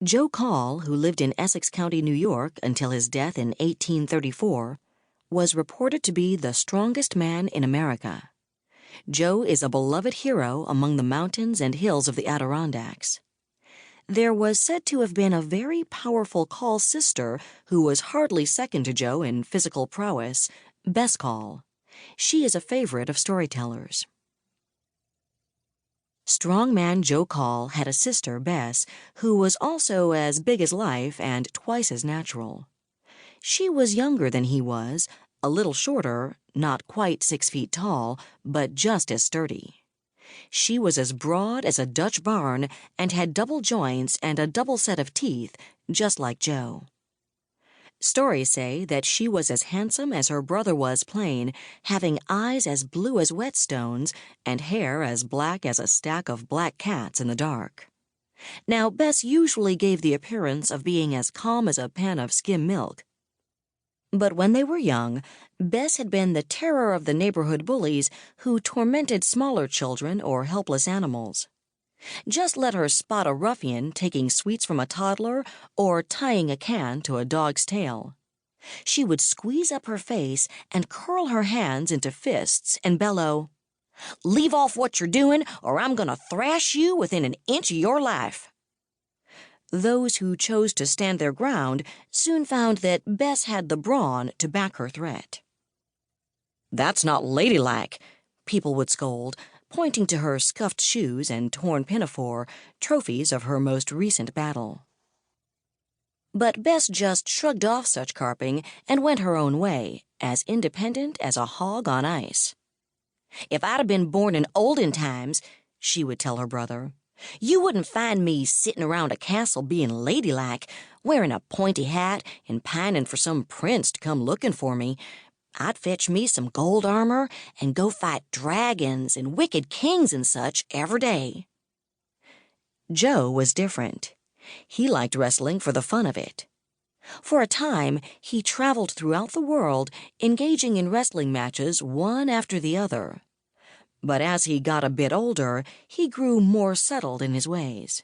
Joe Call, who lived in Essex County, New York until his death in 1834, was reported to be the strongest man in America. Joe is a beloved hero among the mountains and hills of the Adirondacks. There was said to have been a very powerful Call sister who was hardly second to Joe in physical prowess, Bess Call. She is a favorite of storytellers. Strongman Joe Call had a sister, Bess, who was also as big as life and twice as natural. She was younger than he was, a little shorter, not quite 6 feet tall, but just as sturdy. She was as broad as a Dutch barn and had double joints and a double set of teeth, just like Joe. Stories say that she was as handsome as her brother was plain, having eyes as blue as whetstones and hair as black as a stack of black cats in the dark. Now, Bess usually gave the appearance of being as calm as a pan of skim milk. But when they were young, Bess had been the terror of the neighborhood bullies who tormented smaller children or helpless animals. Just let her spot a ruffian taking sweets from a toddler or tying a can to a dog's tail. She would squeeze up her face and curl her hands into fists and bellow, "Leave off what you're doing, or I'm going to thrash you within an inch of your life." Those who chose to stand their ground soon found that Bess had the brawn to back her threat. "That's not ladylike," people would scold, pointing to her scuffed shoes and torn pinafore, trophies of her most recent battle. But Bess just shrugged off such carping and went her own way, as independent as a hog on ice. "If I'd have been born in olden times," she would tell her brother, "you wouldn't find me sitting around a castle being ladylike, wearing a pointy hat and pining for some prince to come looking for me. I'd fetch me some gold armor and go fight dragons and wicked kings and such every day." Joe was different. He liked wrestling for the fun of it. For a time, he traveled throughout the world, engaging in wrestling matches one after the other. But as he got a bit older, he grew more settled in his ways.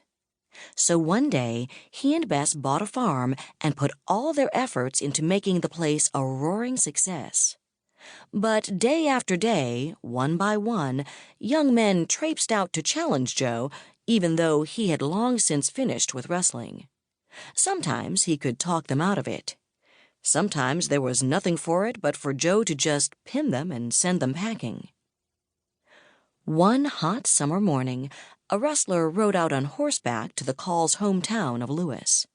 So one day, he and Bess bought a farm and put all their efforts into making the place a roaring success. But day after day, one by one, young men traipsed out to challenge Joe, even though he had long since finished with wrestling. Sometimes he could talk them out of it. Sometimes there was nothing for it but for Joe to just pin them and send them packing. One hot summer morning, a wrestler rode out on horseback to the Call's hometown of Lewis.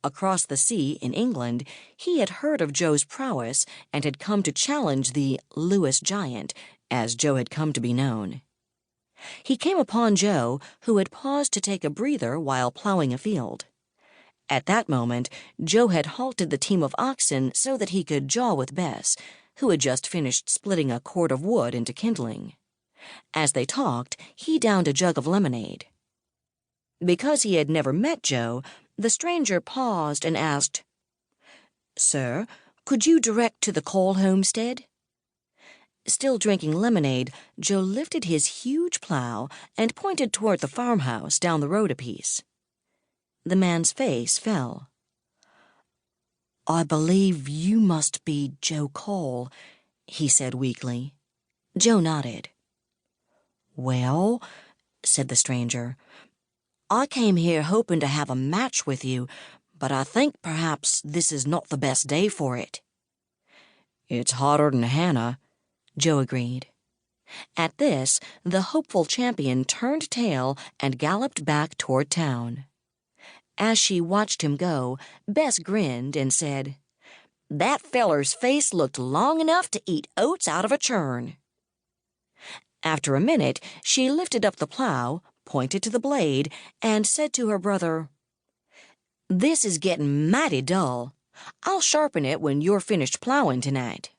Across the sea in England, he had heard of Joe's prowess and had come to challenge the Lewis Giant, as Joe had come to be known. He came upon Joe, who had paused to take a breather while plowing a field. At that moment, Joe had halted the team of oxen so that he could jaw with Bess, who had just finished splitting a cord of wood into kindling. As they talked, he downed a jug of lemonade. Because he had never met Joe, the stranger paused and asked, "Sir, could you direct to the Call homestead?" Still drinking lemonade, Joe lifted his huge plow and pointed toward the farmhouse down the road a piece. The man's face fell. "I believe you must be Joe Call," he said weakly. Joe nodded. "Well," said the stranger, "I came here hoping to have a match with you, but I think perhaps this is not the best day for it." "It's hotter than Hannah," Joe agreed. At this, the hopeful champion turned tail and galloped back toward town. As she watched him go, Bess grinned and said, "That feller's face looked long enough to eat oats out of a churn." After a minute, she lifted up the plow, pointed to the blade, and said to her brother, "This is getting mighty dull. I'll sharpen it when you're finished plowing tonight."